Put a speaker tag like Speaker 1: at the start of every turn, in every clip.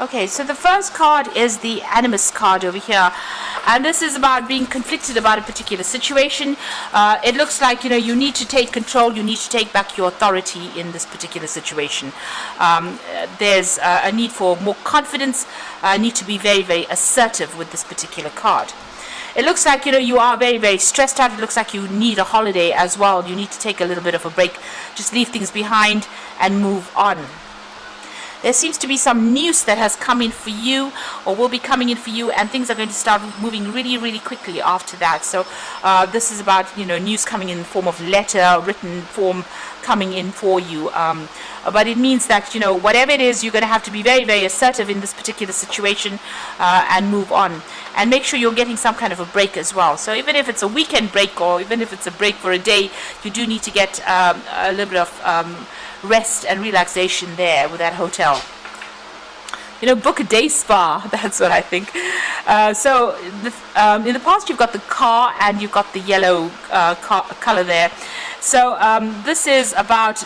Speaker 1: Okay, so the first card is the Animus card over here, and this is about being conflicted about a particular situation. It looks like, you need to take control, you need to take back your authority in this particular situation. There's a need for more confidence, a need to be very, very assertive with this particular card. It looks like, you are very, very stressed out. It looks like you need a holiday as well. You need to take a little bit of a break, just leave things behind and move on. There seems to be some news that has come in for you or will be coming in for you, and things are going to start moving really, really quickly after that. So this is about, news coming in the form of letter, written form coming in for you. But it means that, whatever it is, you're going to have to be very, very assertive in this particular situation and move on. And make sure you're getting some kind of a break as well. So even if it's a weekend break or even if it's a break for a day, you do need to get a little bit of rest and relaxation there with that hotel. Book a day spa. That's what I think. So in the past, you've got the car and you've got the yellow color there. So this is about,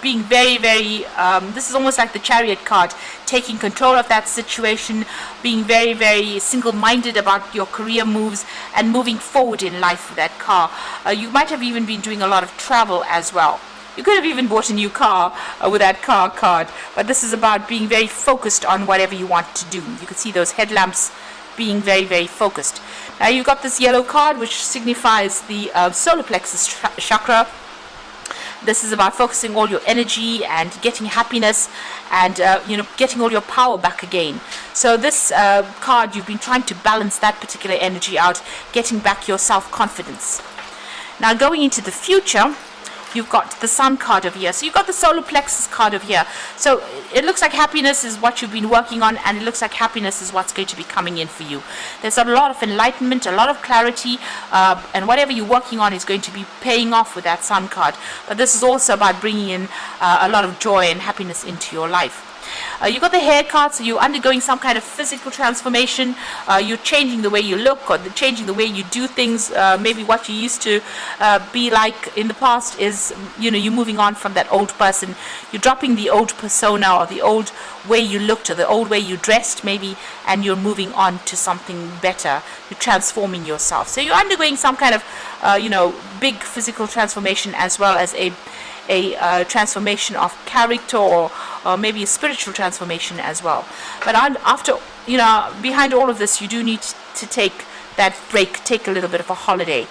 Speaker 1: being very, very, this is almost like the Chariot card, taking control of that situation, being very, very single-minded about your career moves and moving forward in life with that car. You might have even been doing a lot of travel as well. You could have even bought a new car with that car card, but this is about being very focused on whatever you want to do. You can see those headlamps being very, very focused. Now you've got this yellow card, which signifies the solar plexus chakra. This is about focusing all your energy and getting happiness and, getting all your power back again. So this card, you've been trying to balance that particular energy out, getting back your self-confidence. Now going into the future, you've got the Sun card over here. So you've got the solar plexus card over here. So it looks like happiness is what you've been working on, and it looks like happiness is what's going to be coming in for you. There's a lot of enlightenment, a lot of clarity, and whatever you're working on is going to be paying off with that Sun card. But this is also about bringing in a lot of joy and happiness into your life. You've got the hair card, so you're undergoing some kind of physical transformation. You're changing the way you look or changing the way you do things. Maybe what you used to be like in the past is, you're moving on from that old person. You're dropping the old persona or the old way you looked or the old way you dressed maybe, and you're moving on to something better. You're transforming yourself. So you're undergoing some kind of, big physical transformation as well as a transformation of character or maybe a spiritual transformation as well. But after, behind all of this, you do need to take that break, take a little bit of a holiday,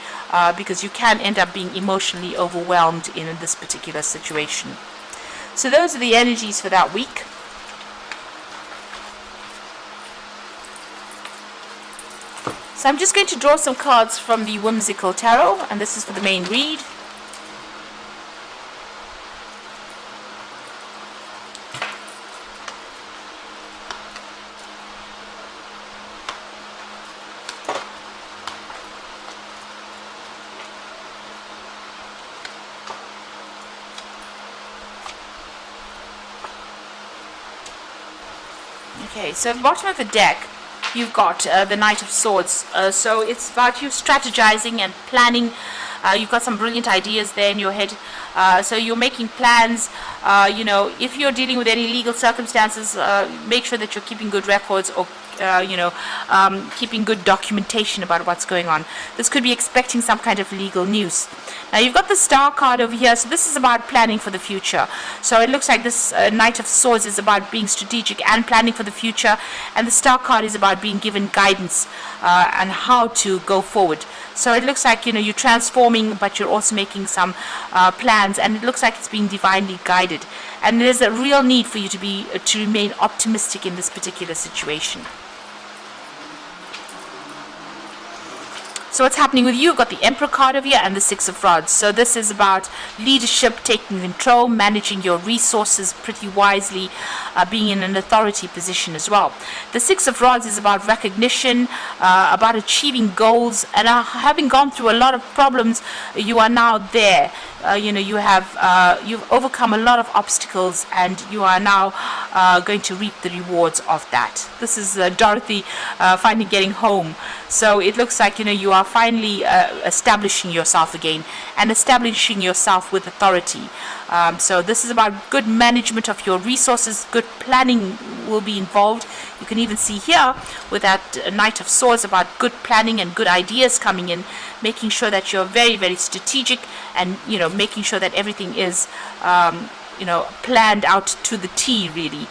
Speaker 1: because you can end up being emotionally overwhelmed in this particular situation. So those are the energies for that week. So I'm just going to draw some cards from the Whimsical Tarot, and this is for the main read. Okay, so at the bottom of the deck, you've got the Knight of Swords. So it's about you strategizing and planning. You've got some brilliant ideas there in your head. So you're making plans. If you're dealing with any legal circumstances, make sure that you're keeping good records or keeping good documentation about what's going on. This could be expecting some kind of legal news. Now you've got the Star card over here, so this is about planning for the future. So it looks like this Knight of Swords is about being strategic and planning for the future, and the Star card is about being given guidance and how to go forward. So it looks like you're transforming, but you're also making some plans, and it looks like it's being divinely guided. And there's a real need for you to remain optimistic in this particular situation. So what's happening with you? You've got the Emperor card over here and the Six of Rods. So this is about leadership, taking control, managing your resources pretty wisely, being in an authority position as well. The Six of Rods is about recognition, about achieving goals, and having gone through a lot of problems, you are now there. You've overcome a lot of obstacles, and you are now going to reap the rewards of that. This is Dorothy finally getting home. So it looks like you are finally establishing yourself again, and establishing yourself with authority. So this is about good management of your resources. Good planning will be involved. You can even see here with that Knight of Swords about good planning and good ideas coming in, making sure that you're very, very strategic, and making sure that everything is planned out to the T, really,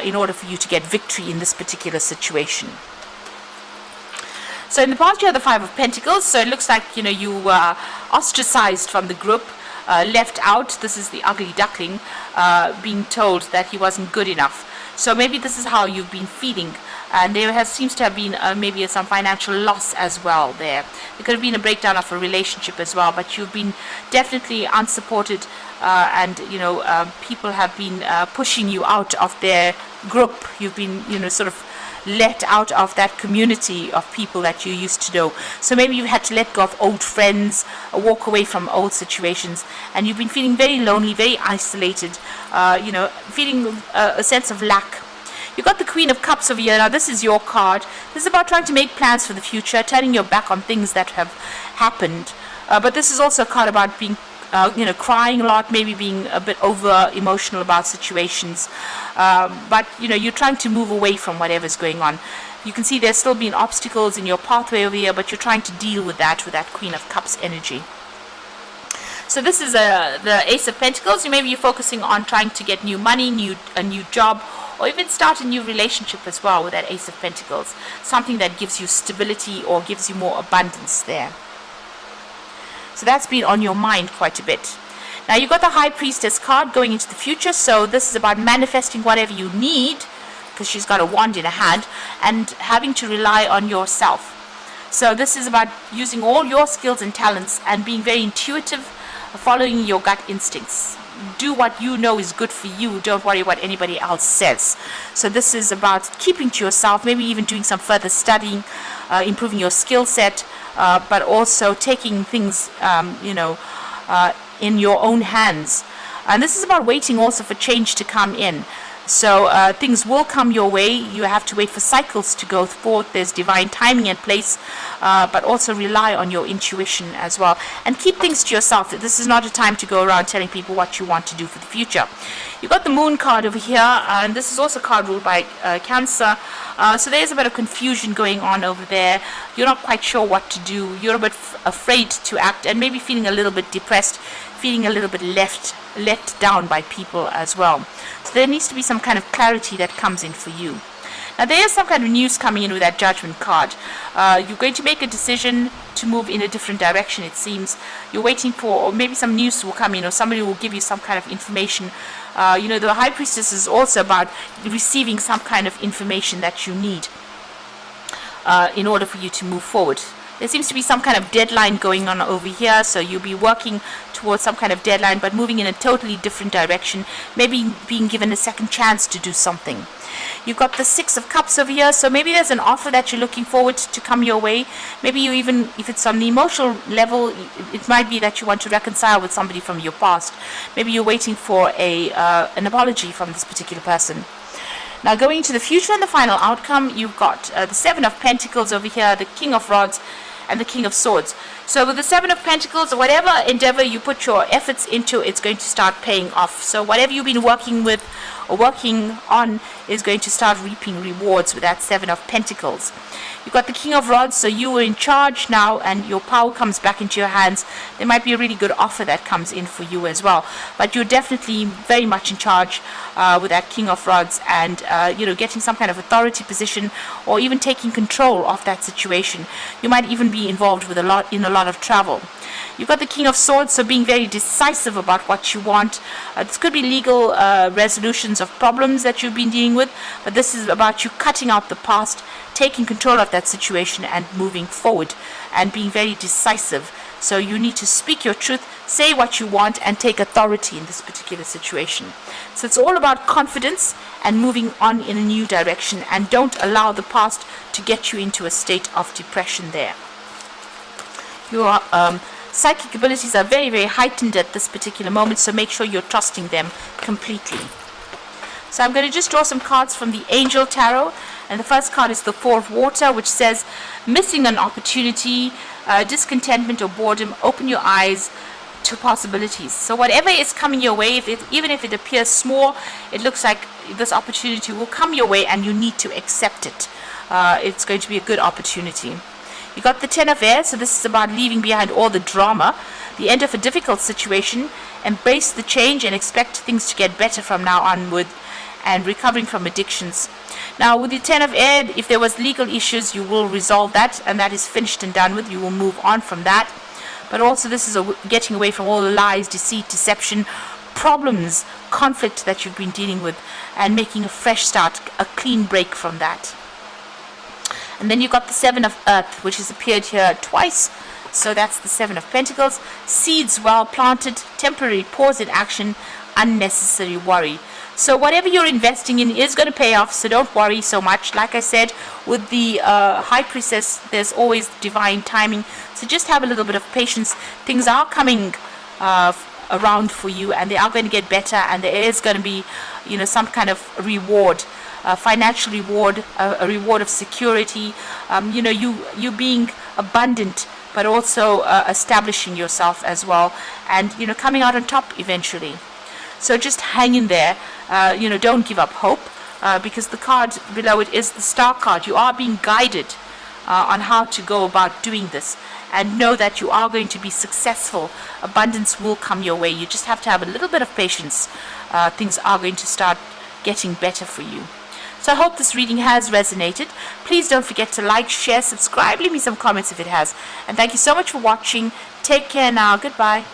Speaker 1: in order for you to get victory in this particular situation. So in the past you have the Five of Pentacles, so it looks like you were ostracized from the group, left out. This is the ugly duckling being told that he wasn't good enough. So maybe this is how you've been feeling, and there seems to have been maybe some financial loss as well there. There could have been a breakdown of a relationship as well, but you've been definitely unsupported, and people have been pushing you out of their group. You've been sort of let out of that community of people that you used to know. So maybe you had to let go of old friends, walk away from old situations, and you've been feeling very lonely, very isolated, feeling a sense of lack. You got the Queen of Cups over here. Now this is your card. This is about trying to make plans for the future, turning your back on things that have happened. But this is also a card about being crying a lot, maybe being a bit over emotional about situations, but you're trying to move away from whatever's going on. You can see there's still been obstacles in your pathway over here, but you're trying to deal with that Queen of Cups energy. So this is the Ace of Pentacles. Maybe you're focusing on trying to get new money, a new job, or even start a new relationship as well with that Ace of Pentacles, something that gives you stability or gives you more abundance there. So that's been on your mind quite a bit. Now you've got the High Priestess card going into the future. So this is about manifesting whatever you need, because she's got a wand in her hand, and having to rely on yourself. So this is about using all your skills and talents and being very intuitive, following your gut instincts. Do what you know is good for you. Don't worry what anybody else says. So this is about keeping to yourself, maybe even doing some further studying, improving your skill set, but also taking things, in your own hands. And this is about waiting also for change to come in. So things will come your way. You have to wait for cycles to go forth. There's divine timing in place, but also rely on your intuition as well. And keep things to yourself. This is not a time to go around telling people what you want to do for the future. You've got the Moon card over here, and this is also a card ruled by Cancer. So there's a bit of confusion going on over there. You're not quite sure what to do. You're a bit afraid to act, and maybe feeling a little bit depressed, feeling a little bit let down by people as well. So there needs to be some kind of clarity that comes in for you. Now there is some kind of news coming in with that Judgment card. You're going to make a decision to move in a different direction, it seems. You're waiting for, or maybe some news will come in, or somebody will give you some kind of information. The High Priestess is also about receiving some kind of information that you need in order for you to move forward. There seems to be some kind of deadline going on over here, so you'll be working towards some kind of deadline, but moving in a totally different direction, maybe being given a second chance to do something. You've got the Six of Cups over here, so maybe there's an offer that you're looking forward to come your way. Maybe you even, if it's on the emotional level, it might be that you want to reconcile with somebody from your past. Maybe you're waiting for an apology from this particular person. Now going into the future and the final outcome, you've got the Seven of Pentacles over here, the King of Rods, and the King of Swords. So with the Seven of Pentacles, whatever endeavor you put your efforts into, it's going to start paying off. So whatever you've been working with or working on is going to start reaping rewards with that Seven of Pentacles. You've got the King of Rods, so you are in charge now and your power comes back into your hands. There might be a really good offer that comes in for you as well. But you're definitely very much in charge with that King of Rods, and getting some kind of authority position, or even taking control of that situation. You might even be involved with a lot of travel. You've got the King of Swords, so being very decisive about what you want. This could be legal resolutions of problems that you've been dealing with, but this is about you cutting out the past, taking control of that situation and moving forward, and being very decisive. So you need to speak your truth, say what you want, and take authority in this particular situation. So it's all about confidence and moving on in a new direction, and don't allow the past to get you into a state of depression there. Your psychic abilities are very, very heightened at this particular moment, so make sure you're trusting them completely. So I'm going to just draw some cards from the Angel Tarot, and the first card is the Four of Water, which says missing an opportunity, discontentment or boredom. Open your eyes to possibilities. So whatever is coming your way, even if it appears small, it looks like this opportunity will come your way, and you need to accept it. It's going to be a good opportunity. You got the Ten of Air, so this is about leaving behind all the drama, the end of a difficult situation, embrace the change and expect things to get better from now onward, and recovering from addictions. Now with the Ten of Air, if there was legal issues, you will resolve that, and that is finished and done with. You will move on from that. But also this is getting away from all the lies, deceit, deception, problems, conflict that you've been dealing with, and making a fresh start, a clean break from that. And then you've got the Seven of Earth, which has appeared here twice. So that's the Seven of Pentacles. Seeds well planted, temporary pause in action, unnecessary worry. So whatever you're investing in is going to pay off, so don't worry so much. Like I said, with the High Priestess, there's always divine timing. So just have a little bit of patience. Things are coming around for you, and they are going to get better, and there is going to be, some kind of reward, financial reward, a reward of security, you being abundant, but also establishing yourself as well, and coming out on top eventually. So just hang in there. Don't give up hope, because the card below it is the Star card. You are being guided on how to go about doing this, and know that you are going to be successful. Abundance will come your way. You just have to have a little bit of patience. Things are going to start getting better for you. So I hope this reading has resonated. Please don't forget to like, share, subscribe, leave me some comments if it has. And thank you so much for watching. Take care now. Goodbye.